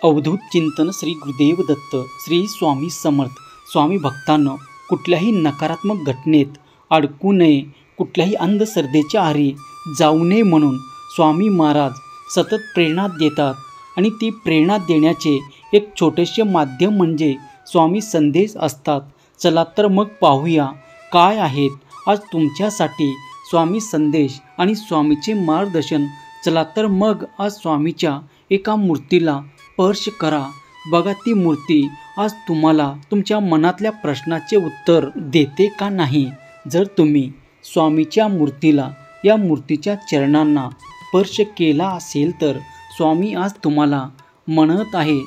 अवधूत चिंतन श्री गुरुदेव दत्त श्री स्वामी समर्थ. स्वामी भक्तांनो, कुठल्याही नकारात्मक घटनेत अडकू नये, कुठल्याही अंधश्रद्धेच्या आहारी जाऊ नये म्हणून स्वामी महाराज सतत प्रेरणा देतात. आणि ती प्रेरणा देण्याचे एक छोटेसे माध्यम म्हणजे स्वामी संदेश असतात. चला तर मग पाहूया काय आहेत आज तुमच्यासाठी स्वामी संदेश आणि स्वामीचे मार्गदर्शन. चला तर मग आज स्वामीच्या एका मूर्तीला स्पर्श करा. बघा ती मूर्ती आज तुम्हाला तुमच्या मनातल्या प्रश्नाचे उत्तर देते का नाही. जर तुम्ही स्वामीच्या मूर्तीला, या मूर्तीच्या चरणांना स्पर्श केला असेल तर स्वामी आज तुम्हाला म्हणत आहे,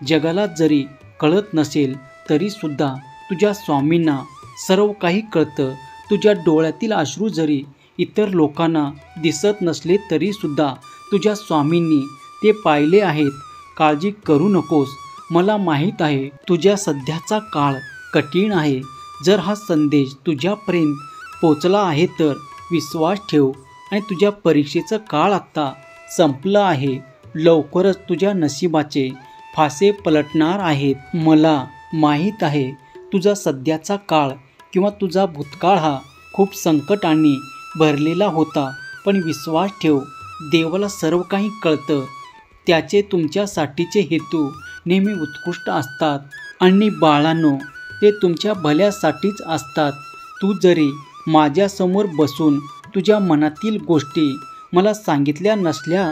जगाला जरी कळत नसेल तरीसुद्धा तुझ्या स्वामींना सर्व काही कळतं. तुझ्या डोळ्यातील अश्रू जरी इतर लोकांना दिसत नसले तरीसुद्धा तुझ्या स्वामींनी ते पाहिले आहेत. काळजी करू नकोस, मला माहीत आहे तुझ्या सध्याचा काळ कठीण आहे. जर हा संदेश तुझ्यापर्यंत पोचला आहे तर विश्वास ठेव आणि तुझ्या परीक्षेचा काळ आत्ता संपला आहे. लवकरच तुझ्या नशिबाचे फासे पलटणार आहेत. मला माहीत आहे तुझा सध्याचा काळ किंवा तुझा भूतकाळ हा खूप संकटांनी भरलेला होता, पण विश्वास ठेव, देवाला सर्व काही कळतं. त्याचे तुमच्यासाठीचे हेतू नेहमी उत्कृष्ट असतात आणि बाळांनो, ते तुमच्या भल्यासाठीच असतात. तू जरी माझ्यासमोर बसून तुझ्या मनातील गोष्टी मला सांगितल्या नसल्या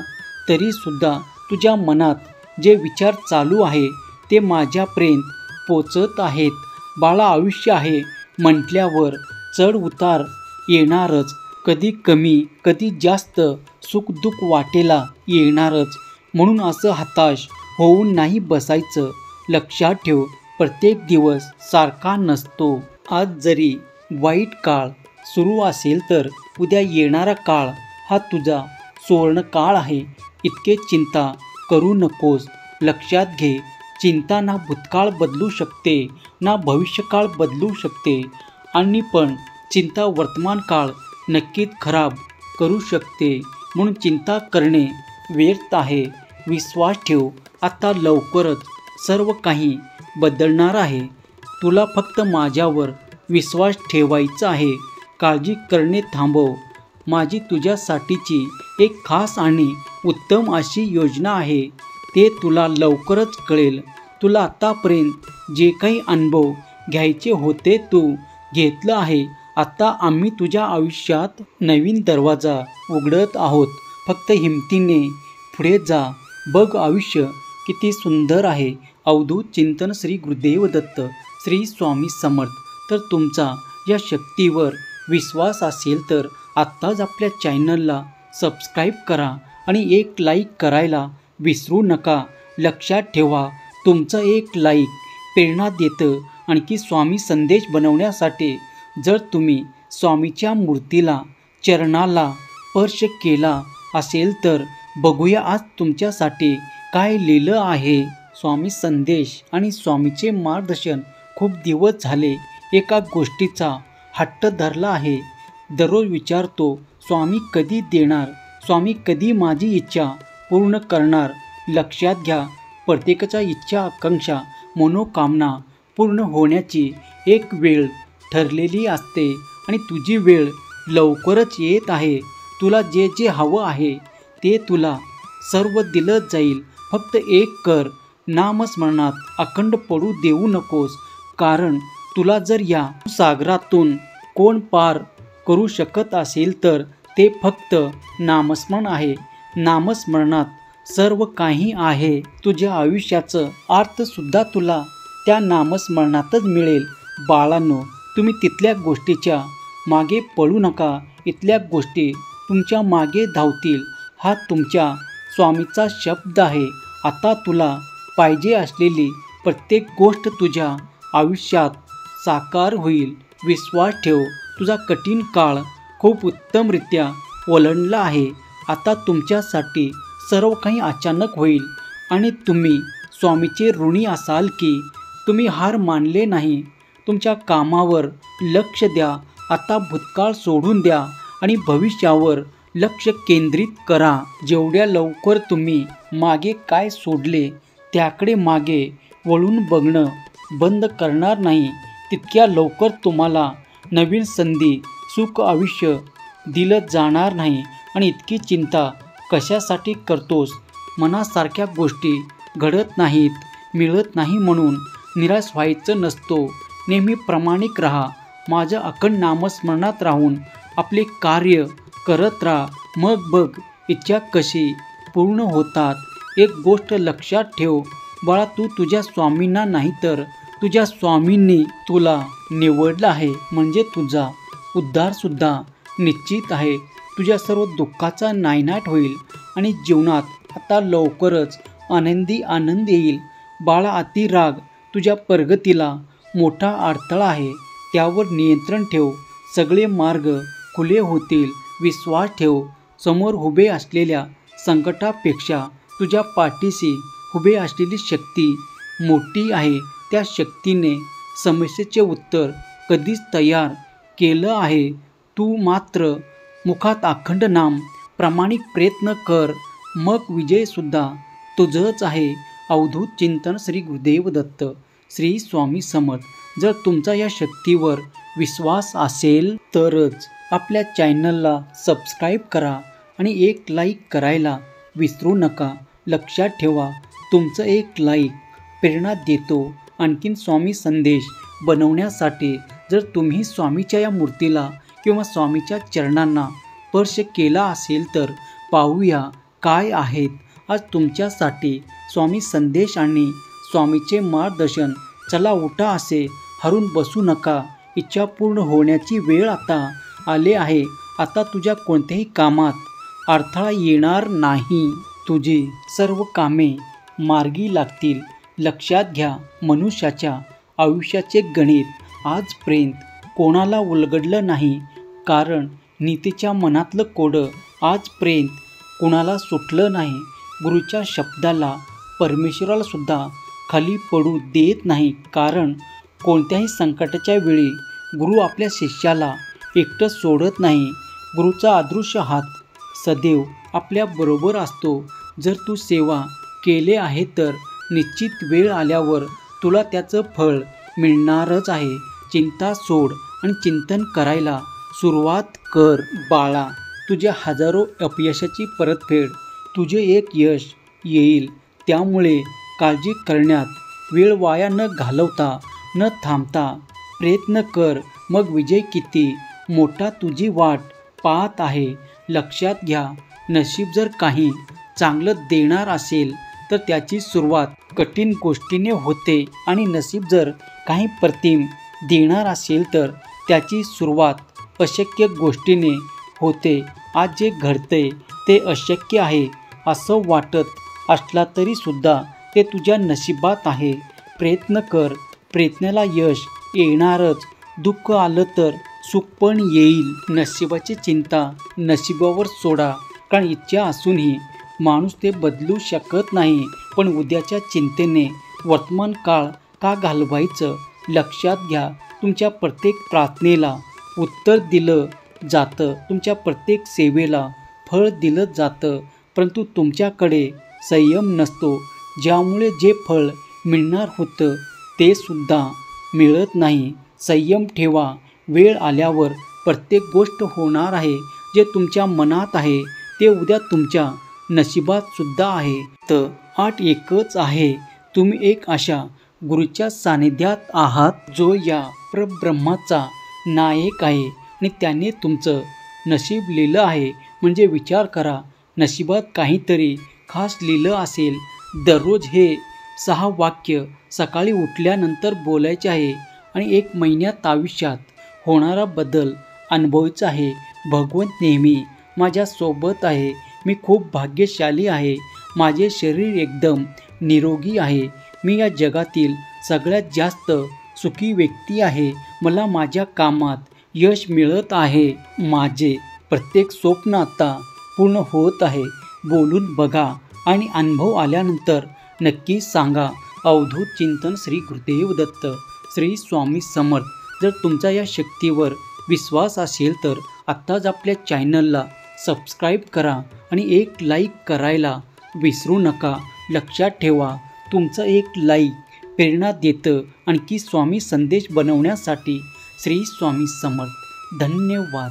तरीसुद्धा तुझ्या मनात जे विचार चालू आहे ते माझ्यापर्यंत पोचत आहेत. बाळा, आयुष्य आहे म्हटल्यावर चढ उतार येणारच. कधी कमी कधी जास्त सुखदुःख वाटेला येणारच. म्हणून असं हताश होऊन नाही बसायचं. लक्षात ठेव, प्रत्येक दिवस सारखा नसतो. आज जरी वाईट काळ सुरू असेल तर उद्या येणारा काळ हा तुझा सुवर्ण काळ आहे. इतके चिंता करू नकोस. लक्षात घे, चिंता ना भूतकाळ बदलू शकते ना भविष्यकाळ बदलू शकते, आणि पण चिंता वर्तमान काळ नक्कीच खराब करू शकते. म्हणून चिंता करणे व्यर्थ आहे. विश्वास ठेव, आता लवकरच सर्व काही बदलणार आहे. तुला फक्त माझ्यावर विश्वास ठेवायचा आहे. काळजी करणे थांबव. माझी तुझ्यासाठीची एक खास आणि उत्तम अशी योजना आहे. ते तुला लवकरच कळेल. तुला आतापर्यंत जे काही अनुभव घ्यायचे होते तू घेतलं आहे. आता आम्ही तुझ्या आयुष्यात नवीन दरवाजा उघडत आहोत. फक्त हिमतीने पुढे जा. बघ, आयुष्य किती सुंदर आहे. अवधूत चिंतन श्री गुरुदेव दत्त श्री स्वामी समर्थ. तर तुमचा या शक्तीवर विश्वास असेल तर आत्ताच आपल्या चॅनलला सबस्क्राईब करा आणि एक लाईक करायला विसरू नका. लक्षात ठेवा, तुमचं एक लाईक प्रेरणा देतं आणखी स्वामी संदेश बनवण्यासाठी. जर तुम्ही स्वामीच्या मूर्तीला, चरणाला स्पर्श केला असेल तर बघूया आज तुमच्यासाठी काय लिहिलं आहे. स्वामी संदेश आणि स्वामीचे मार्गदर्शन. खूप दिवस झाले एका गोष्टीचा हट्ट धरला आहे. दररोज विचारतो, स्वामी कधी देणार, स्वामी कधी माझी इच्छा पूर्ण करणार. लक्षात घ्या, प्रत्येकाच्या इच्छा, आकांक्षा, मनोकामना पूर्ण होण्याची एक वेळ ठरलेली असते आणि तुझी वेळ लवकरच येत आहे. तुला जे जे हवं आहे ते तुला सर्व दिलं जाईल. फक्त एक कर, नामस्मरणात अखंड पडू देऊ नकोस. कारण तुला जर या सागरातून कोण पार करू शकत असेल तर ते फक्त नामस्मरण आहे. नामस्मरणात सर्व काही आहे. तुझ्या आयुष्याचं अर्थसुद्धा तुला त्या नामस्मरणातच मिळेल. बाळांनो, तुम्ही तिथल्या गोष्टीच्या मागे पळू नका. इथल्या गोष्टी तुमच्या मागे धावतील. हा तुमच्या स्वामीचा शब्द आहे. आता तुला पाहिजे असलेली प्रत्येक गोष्ट तुझ्या आयुष्यात साकार होईल. विश्वास ठेव, तुझा कठीण काळ खूप उत्तमरित्या ओलांडला आहे. आता तुमच्यासाठी सर्व काही अचानक होईल आणि तुम्ही स्वामीचे ऋणी असाल की तुम्ही हार मानले नाही. तुमच्या कामावर लक्ष द्या. आता भूतकाळ सोडून द्या आणि भविष्यावर लक्ष केंद्रित करा. जेवढ्या लवकर तुम्ही मागे काय सोडले त्याकडे मागे वळून बघणं बंद करणार नाही, तितक्या लवकर तुम्हाला नवीन संधी, सुख आयुष्य दिलं जाणार नाही. आणि इतकी चिंता कशासाठी करतोस? मनासारख्या गोष्टी घडत नाहीत, मिळत नाही म्हणून निराश व्हायचं नसतो. नेहमी प्रामाणिक राहा. माझ्या अखंड नामस्मरणात राहून आपले कार्य करत राहा. मग बघ इच्छा कशी पूर्ण होतात. एक गोष्ट लक्षात ठेव बाळा, तू तुझ्या स्वामींना नाही तर तुझ्या स्वामींनी तुला निवडलं आहे. म्हणजे तुझा उद्धारसुद्धा निश्चित आहे. तुझ्या सर्व दुःखाचा नायनाट होईल आणि जीवनात आता लवकरच आनंद येईल. बाळा, अतिराग तुझ्या प्रगतीला मोठा अडथळा आहे. त्यावर नियंत्रण ठेव. सगळे मार्ग खुले होतील. विश्वास ठेव. समोर उभे असलेल्या संकटापेक्षा तुझ्या पाठीशी उभे असलेली शक्ती मोठी आहे. त्या शक्तीने समस्येचे उत्तर कधीच तयार केलं आहे. तू मात्र मुखात अखंड नाम, प्रामाणिक प्रयत्न कर, मग विजयसुद्धा तुझंच आहे. अवधूत चिंतन श्री गुरुदेव दत्त. श्री स्वामी समर्थ. जर तुमचा या शक्तीवर विश्वास असेल तरच आपल्या चॅनलला सबस्क्राईब करा आणि एक लाईक करायला विसरू नका. लक्षात ठेवा, तुमचं एक लाईक प्रेरणा देतो आणखीन स्वामी संदेश बनवण्यासाठी. जर तुम्ही स्वामीच्या या मूर्तीला किंवा स्वामीच्या चरणांना स्पर्श केला असेल तर पाहूया काय आहेत आज तुमच्यासाठी स्वामी संदेश आणि स्वामीचे मार्गदर्शन. चला उठा, असे हरून बसू नका. इच्छा पूर्ण होण्याची वेळ आता आले आहे. आता तुझ्या कोणत्याही कामात अडथळा येणार नाही. तुझी सर्व कामे मार्गी लागतील. लक्षात घ्या, मनुष्याच्या आयुष्याचे गणित आजपर्यंत कोणाला उलगडलं नाही, कारण नीतीच्या मनातलं कोडं आजपर्यंत कोणाला सुटलं नाही. गुरुच्या शब्दाला परमेश्वराला सुद्धा खाली पडू देत नाही, कारण कोणत्याही संकटाच्या वेळी गुरु आपल्या शिष्याला एकटं सोडत नाही. गुरुचा अदृश्य हात सदैव आपल्याबरोबर असतो. जर तू सेवा केले आहे तर निश्चित वेळ आल्यावर तुला त्याचं फळ मिळणारच आहे. चिंता सोड आणि चिंतन करायला सुरुवात कर. बाळा, तुझ्या हजारो अपयशाची परतफेड तुझे एक यश येईल. त्यामुळे काळजी करण्यात वेळ वाया न घालवता, न थांबता प्रयत्न कर. मग विजय किती मोठा तुझी वाट पाहत आहे. लक्षात घ्या, नशीब जर काही चांगलं देणार असेल तर त्याची सुरुवात कठीण गोष्टीने होते आणि नशीब जर काही प्रतिम देणार असेल तर त्याची सुरुवात अशक्य गोष्टीने होते. आज जे घडतंय ते अशक्य आहे असं वाटत असला तरी सुद्धा ते तुझ्या नशिबात आहे. प्रयत्न कर, प्रयत्नाला यश येणारच. दुःख आलं तर सुख पण येईल. नशिबाची चिंता नशिबावर सोडा, कारण इच्छा असूनही माणूस ते बदलू शकत नाही. पण उद्याच्या चिंतेने वर्तमान काळ का घालवायचं? लक्षात घ्या, तुमच्या प्रत्येक प्रार्थनेला उत्तर दिलं जातं, तुमच्या प्रत्येक सेवेला फळ दिलं जातं, परंतु तुमच्याकडे संयम नसतो, ज्यामुळे जे फळ मिळणार होतं ते सुद्धा मिळत नाही. संयम ठेवा. वेळ आल्यावर प्रत्येक गोष्ट होणार आहे. जे तुमच्या मनात आहे ते उद्या तुमच्या नशिबात सुद्धा आहे. तर आठ एकच आहे. तुम्ही एक अशा गुरुच्या सानिध्यात आहात जो या परब्रह्माचा नायक आहे आणि त्याने तुमचं नशीब लिहिलं आहे. म्हणजे विचार करा, नशिबात काहीतरी खास लिहिलं असेल. दररोज हे 6 वाक्य सकाळी उठल्यानंतर बोलायचे आहे आणि 1 महिन्यात आयुष्यात होणारा बदल अनुभवायचा आहे. भगवंत नेहमी माझ्यासोबत आहे. मी खूप भाग्यशाली आहे. माझे शरीर एकदम निरोगी आहे. मी या जगातील सगळ्यात जास्त सुखी व्यक्ती आहे. मला माझ्या कामात यश मिळत आहे. माझे प्रत्येक स्वप्न आता पूर्ण होत आहे. बोलून बघा आणि अनुभव आल्यानंतर नक्की सांगा. अवधूत चिंतन श्री गुरुदेव दत्त. श्री स्वामी समर्थ. जर तुमचा या शक्तीवर विश्वास असेल तर आत्ताच आपल्या चॅनलला सबस्क्राईब करा आणि एक लाईक करायला विसरू नका. लक्षात ठेवा, तुमचं एक लाईक प्रेरणा देतं आणखी स्वामी संदेश बनवण्यासाठी. श्री स्वामी समर्थ. धन्यवाद.